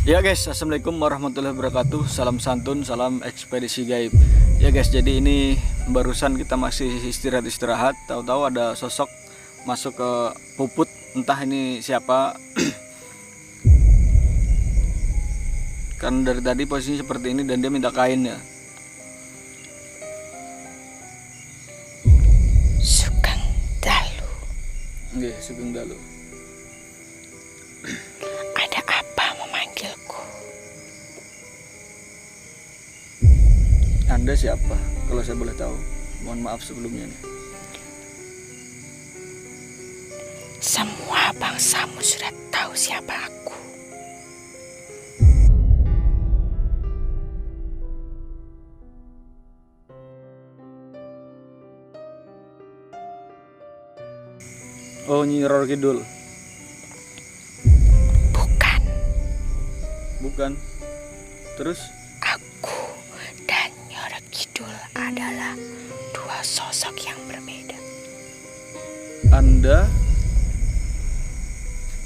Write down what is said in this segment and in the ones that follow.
Ya guys, assalamualaikum warahmatullahi wabarakatuh. Salam santun, salam ekspedisi gaib. Ya guys, jadi ini barusan kita masih istirahat. Tahu-tahu ada sosok masuk ke puput, entah ini siapa. Karena dari tadi posisinya seperti ini dan dia minta kain ya. Sugeng Dalu. Oke, Sugeng Dalu. Ada apa memanggilku? Anda siapa? Kalau saya boleh tahu. Mohon maaf sebelumnya nih. Semua bangsamu sudah tahu siapa aku. Oh, Nyi Roro Kidul. Bukan, Bukan. Terus? aku dan Nyora Kidul adalah dua sosok yang berbeda. Anda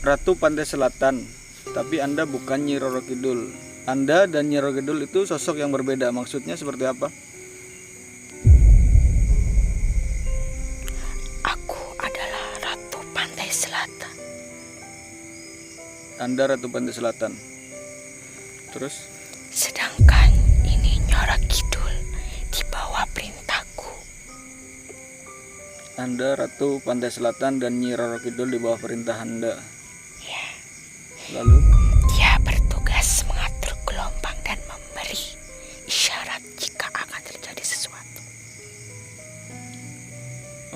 Ratu Pantai Selatan, tapi Anda bukan Nyi Roro Kidul. Anda dan Nyi Roro Kidul itu sosok yang berbeda. Maksudnya seperti apa? Aku adalah Ratu Pantai Selatan. Anda Ratu Pantai Selatan. Terus? Sedangkan ini Nyora Kidul di bawah perintahku. Anda Ratu Pantai Selatan dan Nyi Roro Kidul di bawah perintah Anda. Ya, Lalu? dia bertugas mengatur gelombang dan memberi isyarat jika akan terjadi sesuatu.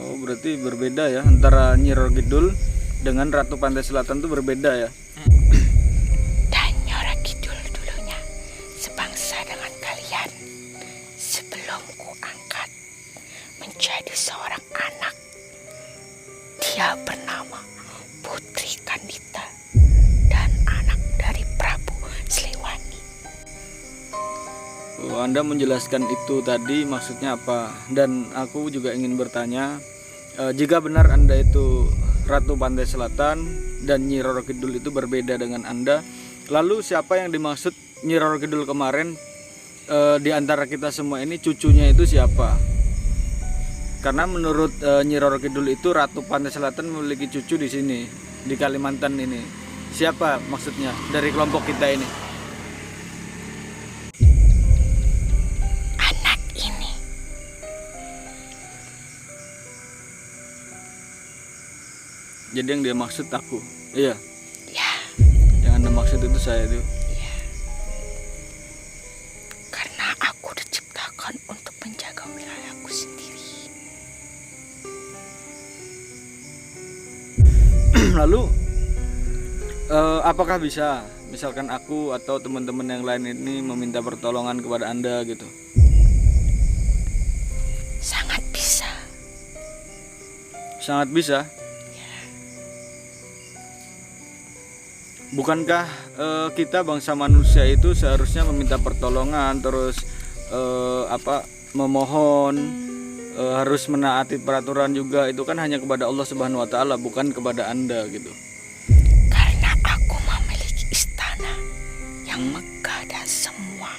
Oh, berarti berbeda ya antara Nyi Roro Kidul dengan Ratu Pantai Selatan itu berbeda ya. Dan Nyora Kidul dulunya sebangsa dengan kalian sebelum ku angkat menjadi seorang anak. Dia bernama Putri Kandita dan anak dari Prabu Siliwangi. Oh, Anda menjelaskan itu tadi maksudnya apa? Dan aku juga ingin bertanya, jika benar Anda itu Ratu Pantai Selatan dan Nyi Roro Kidul itu berbeda dengan Anda, lalu siapa yang dimaksud Nyi Roro Kidul kemarin? Di antara kita semua ini cucunya itu siapa? Karena menurut Nyi Roro Kidul itu Ratu Pantai Selatan memiliki cucu di sini, di Kalimantan ini. Siapa maksudnya dari kelompok kita ini? Anak ini Jadi yang dia maksud aku. Iya, ya, yang Anda maksud itu saya itu. ya, karena aku diciptakan untuk menjaga wilayahku sendiri. Lalu apakah bisa misalkan aku atau teman-teman yang lain ini meminta pertolongan kepada Anda gitu? Sangat bisa. Sangat bisa. Bukankah kita bangsa manusia itu seharusnya meminta pertolongan terus memohon, harus menaati peraturan juga, itu kan hanya kepada Allah Subhanahu wa taala, bukan kepada Anda gitu. Karena aku memiliki istana yang megah dan semua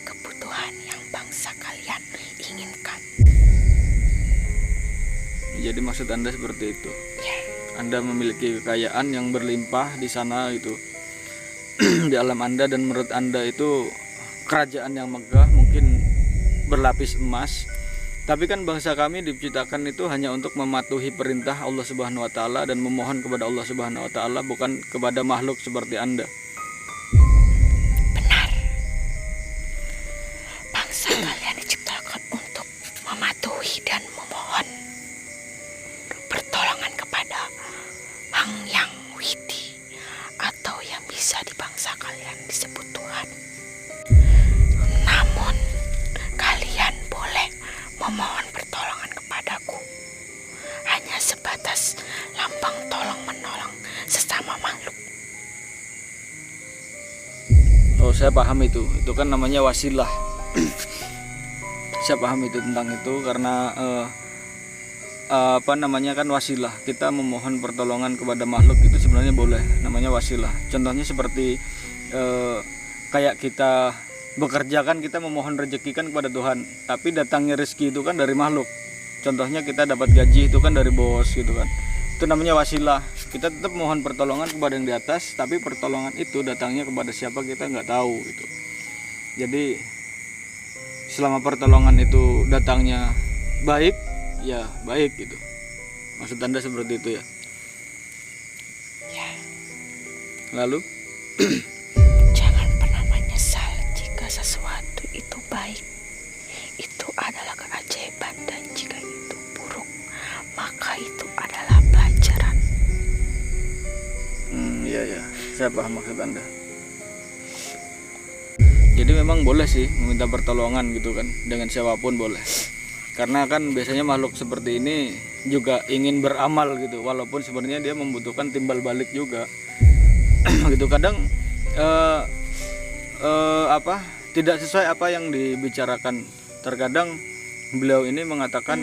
kebutuhan yang bangsa kalian inginkan. Jadi maksud Anda seperti itu. Ya, Anda memiliki kekayaan yang berlimpah di sana gitu di alam Anda, dan menurut Anda itu kerajaan yang megah, mungkin berlapis emas. Tapi kan bangsa kami diciptakan itu hanya untuk mematuhi perintah Allah Subhanahu wa taala dan memohon kepada Allah Subhanahu wa taala, bukan kepada makhluk seperti Anda. benar. Bangsa kalian diciptakan untuk mematuhi dan memohon pertolongan kepada Hang Yang Widi, atau yang bisa di bangsa kalian disebut Tuhan. Namun kalian boleh memohon pertolongan kepadaku hanya sebatas lambang tolong menolong sesama makhluk. Oh, saya paham itu. Itu kan namanya wasilah. Saya paham itu tentang itu karena apa namanya kan wasilah, kita memohon pertolongan kepada makhluk itu sebenarnya boleh, namanya wasilah. Contohnya seperti kayak kita bekerja kan kita memohon rezeki kan kepada Tuhan, tapi datangnya rezeki itu kan dari makhluk. Contohnya kita dapat gaji itu kan dari bos gitu kan, itu namanya wasilah. Kita tetap mohon pertolongan kepada yang di atas, tapi pertolongan itu datangnya kepada siapa kita nggak tahu gitu. Jadi selama pertolongan itu datangnya baik, ya baik gitu. Maksud Anda seperti itu ya? Ya, Lalu jangan pernah menyesal jika sesuatu itu baik. Itu adalah keajaiban, dan jika itu buruk, maka itu adalah pelajaran. iya ya, saya paham maksud Anda. Jadi memang boleh sih meminta pertolongan gitu kan, dengan siapapun boleh. Karena kan biasanya makhluk seperti ini juga ingin beramal gitu, walaupun sebenarnya dia membutuhkan timbal balik juga. Gitu kadang tidak sesuai apa yang dibicarakan. Terkadang beliau ini mengatakan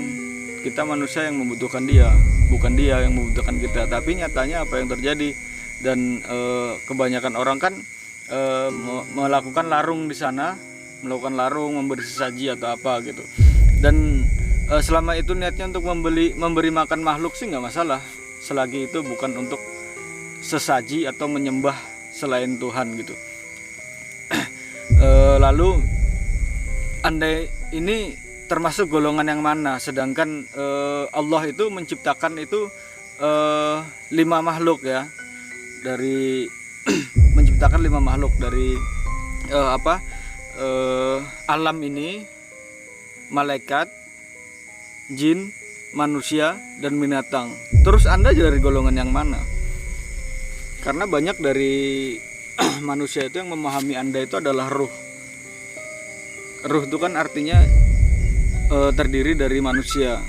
kita manusia yang membutuhkan dia, bukan dia yang membutuhkan kita. Tapi nyatanya apa yang terjadi, dan kebanyakan orang kan melakukan larung di sana, melakukan larung, memberi sesaji atau apa gitu. Dan selama itu niatnya untuk memberi makan makhluk sih nggak masalah, selagi itu bukan untuk sesaji atau menyembah selain Tuhan gitu. Lalu andai ini termasuk golongan yang mana, sedangkan Allah itu menciptakan itu 5 makhluk ya, dari menciptakan 5 makhluk dari alam ini, malaikat, jin, manusia, dan binatang. Terus Anda dari golongan yang mana? Karena banyak dari manusia itu yang memahami Anda itu adalah ruh. Ruh itu kan artinya terdiri dari manusia.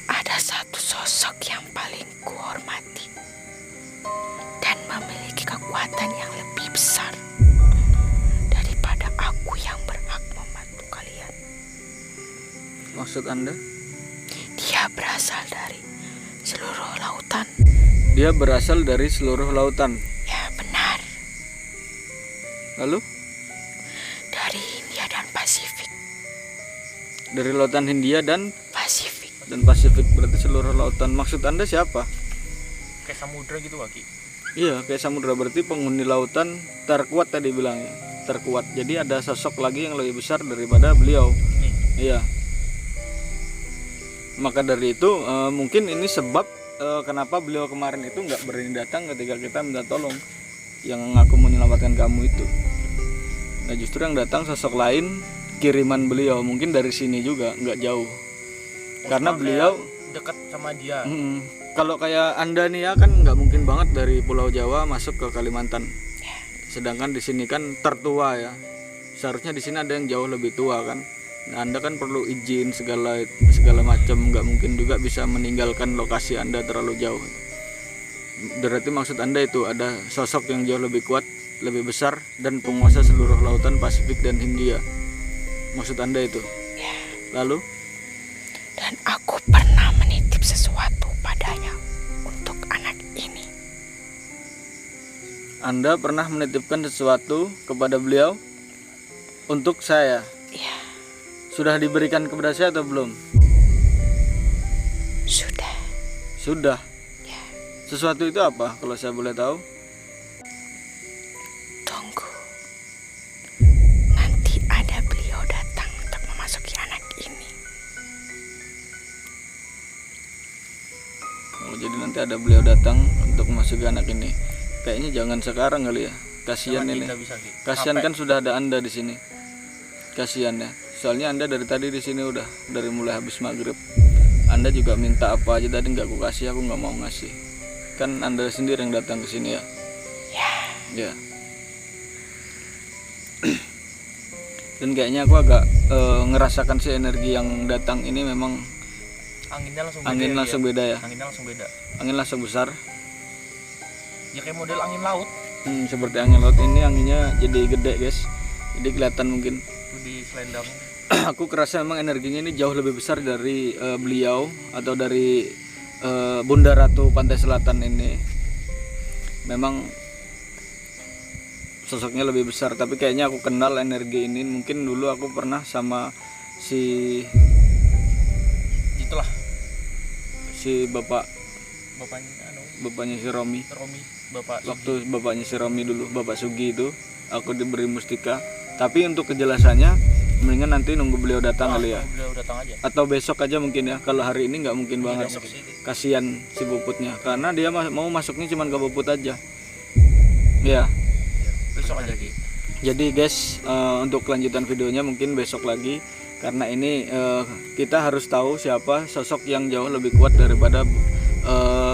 Ada satu sosok yang paling kuhormati dan memiliki kekuatan yang lebih besar daripada aku yang berhak membantu kalian. Maksud Anda? Dia berasal dari seluruh lautan. Dia berasal dari seluruh lautan. Ya, benar. Lalu? Dari Hindia dan Pasifik. Dari lautan Hindia dan Pasifik. Pasifik, berarti seluruh lautan. Maksud Anda siapa? Kayak samudra gitu Waki. Iya, kayak samudra, berarti penghuni lautan terkuat tadi bilangnya. Terkuat. Jadi ada sosok lagi yang lebih besar daripada beliau. Nih. Iya. Maka dari itu mungkin ini sebab kenapa beliau kemarin itu nggak berani datang ketika kita minta tolong, yang ngaku menyelamatkan kamu itu. Nah justru yang datang sosok lain, kiriman beliau, mungkin dari sini juga nggak jauh. Karena beliau dekat sama dia. Kalau kayak Anda nih ya kan nggak mungkin banget dari Pulau Jawa masuk ke Kalimantan. Sedangkan di sini kan tertua ya. Seharusnya di sini ada yang jauh lebih tua kan. Nah, Anda kan perlu izin segala macam, nggak mungkin juga bisa meninggalkan lokasi Anda terlalu jauh. Berarti maksud Anda itu ada sosok yang jauh lebih kuat, lebih besar, dan penguasa seluruh lautan Pasifik dan Hindia. Maksud Anda itu? Ya. Lalu? Dan aku pernah menitip sesuatu padanya untuk anak ini. Anda pernah menitipkan sesuatu kepada beliau untuk saya? Ya. Sudah diberikan kepada saya atau belum? Sudah. Sudah. Ya. Sesuatu itu apa kalau saya boleh tahu? Tunggu. Nanti ada beliau datang untuk memasuki anak ini. Oh, jadi nanti ada beliau datang untuk memasuki anak ini. Kayaknya jangan sekarang kali ya. Kasihan Jangan ini. kita bisa, Ki. Kasihan Sampai- kan sudah ada Anda di sini. Kasihan ya. Soalnya Anda dari tadi di sini udah dari mulai habis maghrib. Anda juga minta apa aja tadi nggak aku kasih, aku nggak mau ngasih. Kan Anda sendiri yang datang ke sini ya. Ya. Ya. Dan kayaknya aku agak ngerasakan si energi yang datang ini memang anginnya langsung beda. angin ya, langsung Ki, beda ya. Anginnya langsung beda. Angin langsung besar. Ya kayak model angin laut. Seperti angin laut ini, anginnya jadi gede guys. Jadi kelihatan mungkin. Tuh di selendang. aku kerasa memang energinya ini jauh lebih besar dari beliau atau dari Bunda Ratu Pantai Selatan ini. Memang sosoknya lebih besar, tapi kayaknya aku kenal energi ini. Mungkin dulu aku pernah sama si Itulah bapaknya si Romi. Bapak Waktu bapaknya si Romi dulu, Bapak Sugi itu, aku diberi mustika. Tapi untuk kejelasannya mendingan nanti nunggu beliau datang kali ya. Beliau datang aja. Atau besok aja mungkin ya. Kalau hari ini nggak mungkin banget. Besok sih. Kasihan si Puputnya, karena dia mau masuknya cuma ke Puput aja. Ya. Besok aja Ki. Jadi guys, untuk kelanjutan videonya mungkin besok lagi, karena ini kita harus tahu siapa sosok yang jauh lebih kuat daripada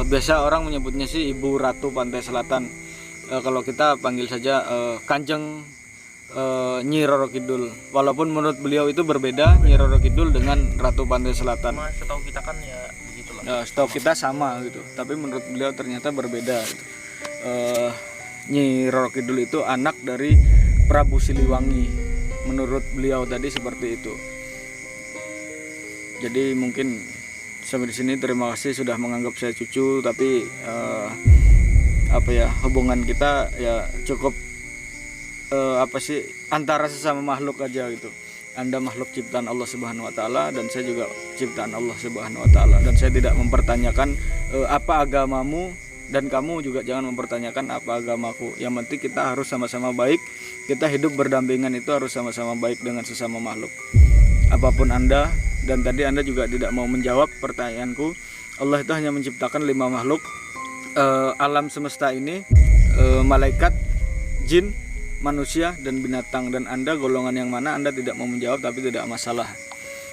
biasa orang menyebutnya sih Ibu Ratu Pantai Selatan. Kalau kita panggil saja Kanjeng Nyi Roro Kidul. Walaupun menurut beliau itu berbeda Nyi Roro Kidul dengan Ratu Pantai Selatan. Cuma setahu kita kan ya begitulah. Setahu kita sama gitu, tapi menurut beliau ternyata berbeda gitu. Nyi Roro Kidul itu anak dari Prabu Siliwangi. Menurut beliau tadi seperti itu. Jadi mungkin sampai di sini terima kasih sudah menganggap saya cucu, tapi hubungan kita ya cukup antara sesama makhluk aja gitu. Anda makhluk ciptaan Allah Subhanahu wa taala dan saya juga ciptaan Allah Subhanahu wa taala, dan saya tidak mempertanyakan apa agamamu, dan kamu juga jangan mempertanyakan apa agamaku. Yang penting kita harus sama-sama baik. Kita hidup berdampingan itu harus sama-sama baik dengan sesama makhluk. Apapun Anda, dan tadi Anda juga tidak mau menjawab pertanyaanku. Allah itu hanya menciptakan 5 makhluk alam semesta ini, malaikat, jin, manusia, dan binatang. Dan Anda golongan yang mana Anda tidak mau menjawab, tapi tidak masalah.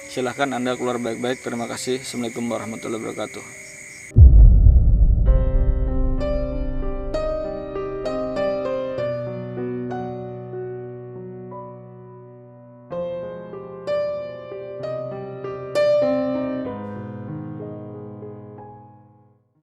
Silahkan Anda keluar baik-baik. Terima kasih. Assalamualaikum warahmatullahi wabarakatuh.